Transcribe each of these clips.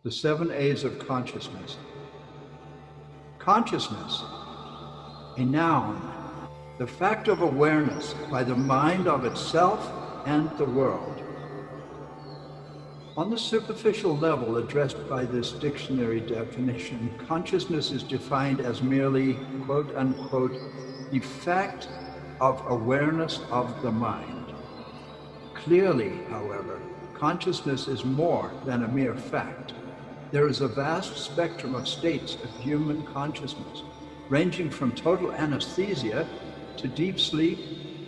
The 7 A's of consciousness. Consciousness, a noun, the fact of awareness by the mind of itself and the world. On the superficial level addressed by this dictionary definition, consciousness is defined as merely, quote unquote, the fact of awareness of the mind. Clearly, however, consciousness is more than a mere fact. There is a vast spectrum of states of human consciousness, ranging from total anesthesia to deep sleep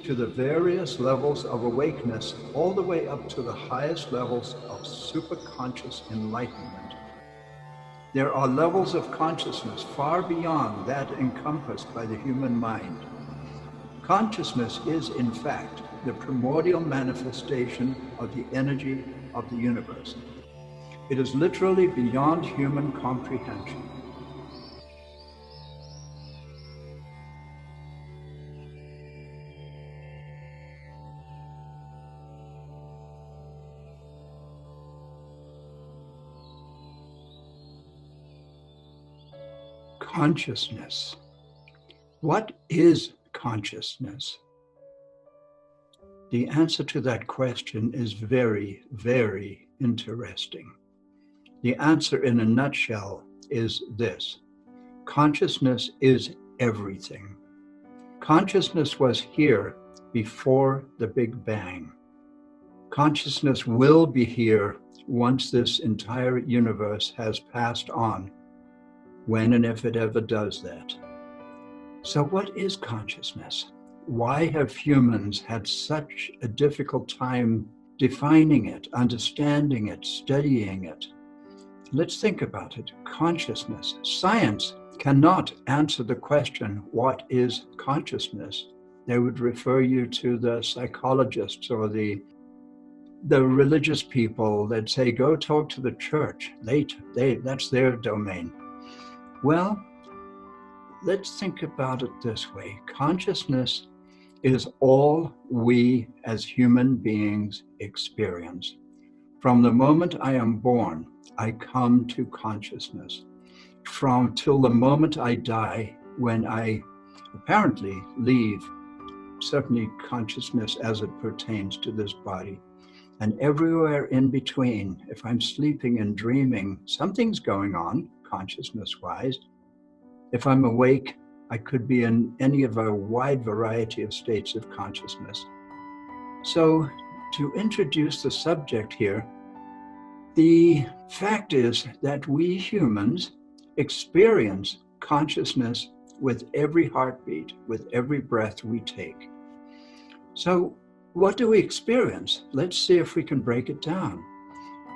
to the various levels of awakeness, all the way up to the highest levels of superconscious enlightenment. There are levels of consciousness far beyond that encompassed by the human mind. Consciousness is, in fact, the primordial manifestation of the energy of the universe. It is literally beyond human comprehension. Consciousness. What is consciousness? The answer to that question is very, very interesting. The answer in a nutshell is this: consciousness is everything. Consciousness was here before the Big Bang. Consciousness will be here once this entire universe has passed on, when and if it ever does that. So what is consciousness? Why have humans had such a difficult time defining it, understanding it, studying it? Let's think about it. Consciousness. Science cannot answer the question, what is consciousness? They would refer you to the psychologists or the religious people that say, go talk to the church. That's their domain. Well, let's think about it this way. Consciousness is all we as human beings experience. From the moment I am born, I come to consciousness. From till the moment I die, when I apparently leave, certainly consciousness as it pertains to this body. And everywhere in between, if I'm sleeping and dreaming, something's going on, consciousness-wise. If I'm awake, I could be in any of a wide variety of states of consciousness. So, to introduce the subject here, the fact is that we humans experience consciousness with every heartbeat, with every breath we take. So, what do we experience? Let's see if we can break it down.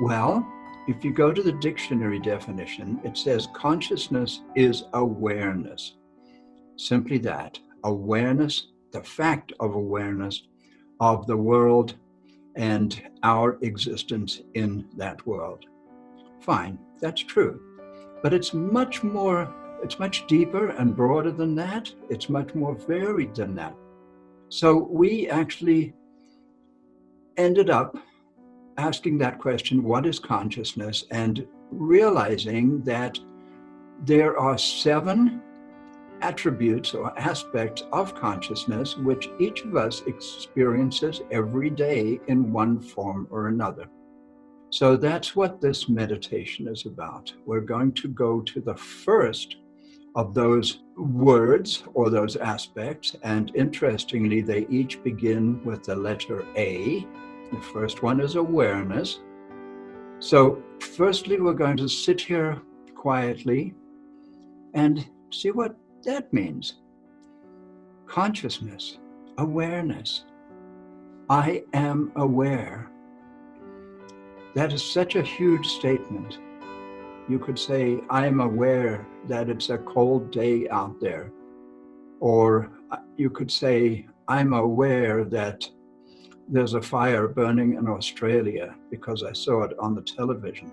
Well, if you go to the dictionary definition, it says consciousness is awareness. Simply that, awareness, the fact of awareness of the world and our existence in that world. Fine, that's true. But it's much deeper and broader than that. It's much more varied than that. So we actually ended up asking that question, what is consciousness? And realizing that there are 7 attributes or aspects of consciousness which each of us experiences every day in one form or another. So that's what this meditation is about. We're going to go to the first of those words or those aspects, and interestingly, they each begin with the letter A. The first one is awareness. So firstly, we're going to sit here quietly and see what that means. Consciousness, awareness. I am aware. That is such a huge statement. You could say, I am aware that it's a cold day out there. Or you could say, I'm aware that there's a fire burning in Australia because I saw it on the television.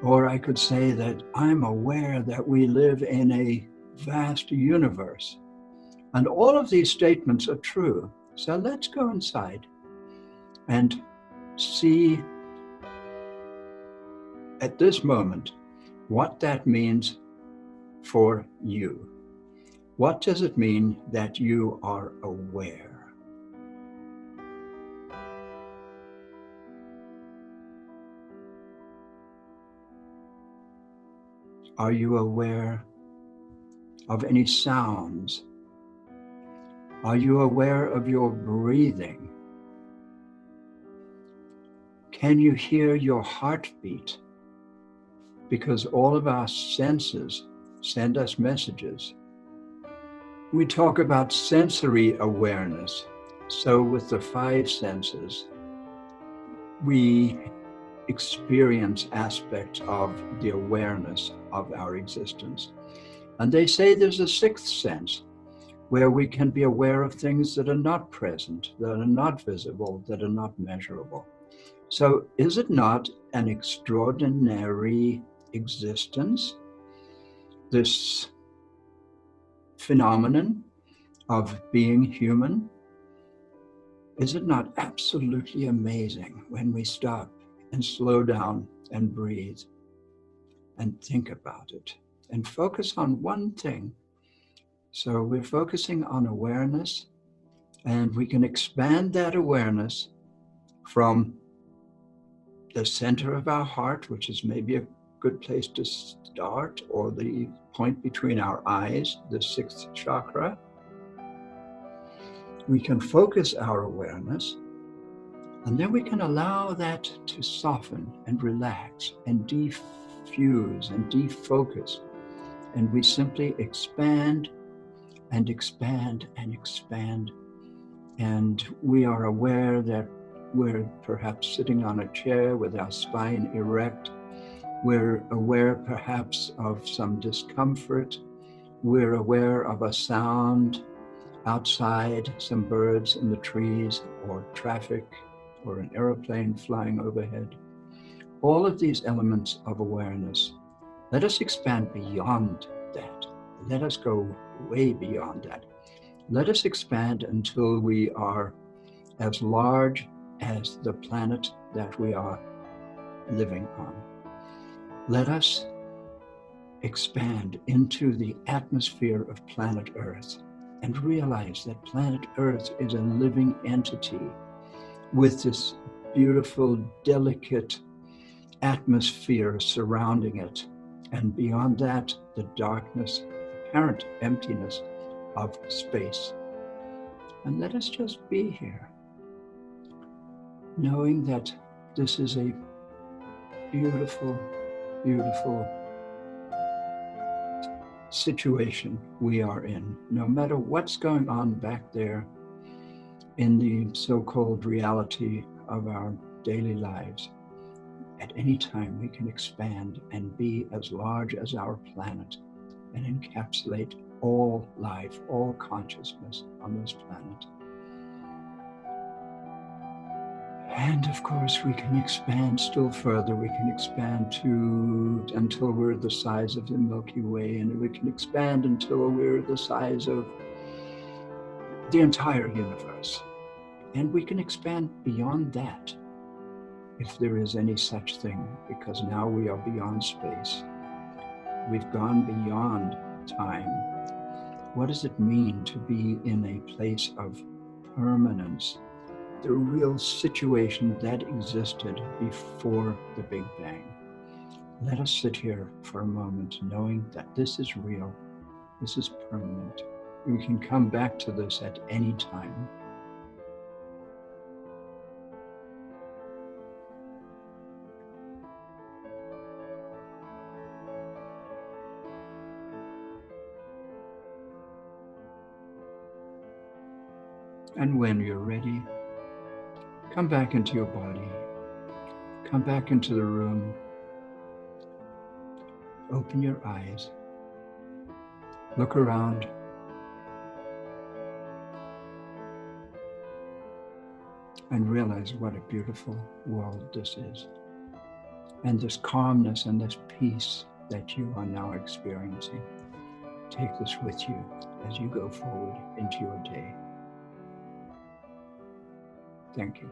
Or I could say that I'm aware that we live in a vast universe. And all of these statements are true. So let's go inside and see at this moment what that means for you. What does it mean that you are aware? Are you aware of any sounds? Are you aware of your breathing? Can you hear your heartbeat? Because all of our senses send us messages. We talk about sensory awareness. So with the five senses, we experience aspects of the awareness of our existence. And they say there's a sixth sense where we can be aware of things that are not present, that are not visible, that are not measurable. So is it not an extraordinary existence, this phenomenon of being human? Is it not absolutely amazing when we stop and slow down and breathe and think about it and focus on one thing? So we're focusing on awareness, and we can expand that awareness from the center of our heart, which is maybe a good place to start, or the point between our eyes, the sixth chakra. We can focus our awareness, and then we can allow that to soften and relax and diffuse and defocus. And we simply expand and expand and expand. And we are aware that we're perhaps sitting on a chair with our spine erect. We're aware perhaps of some discomfort. We're aware of a sound outside, some birds in the trees, or traffic, or an airplane flying overhead. All of these elements of awareness. Let us expand beyond that. Let us go way beyond that. Let us expand until we are as large as the planet that we are living on. Let us expand into the atmosphere of planet Earth and realize that planet Earth is a living entity with this beautiful, delicate atmosphere surrounding it. And beyond that, the darkness, apparent emptiness of space. And let us just be here, knowing that this is a beautiful, beautiful situation we are in. No matter what's going on back there in the so-called reality of our daily lives, at any time we can expand and be as large as our planet and encapsulate all life, all consciousness on this planet. And of course, we can expand still further. We can expand until we're the size of the Milky Way, and we can expand until we're the size of the entire universe. And we can expand beyond that, if there is any such thing, because now we are beyond space. We've gone beyond time. What does it mean to be in a place of permanence? The real situation that existed before the Big Bang. Let us sit here for a moment knowing that this is real, this is permanent. We can come back to this at any time. And when you're ready, come back into your body, come back into the room, open your eyes, look around, and realize what a beautiful world this is. And this calmness and this peace that you are now experiencing. Take this with you as you go forward into your day. Thank you.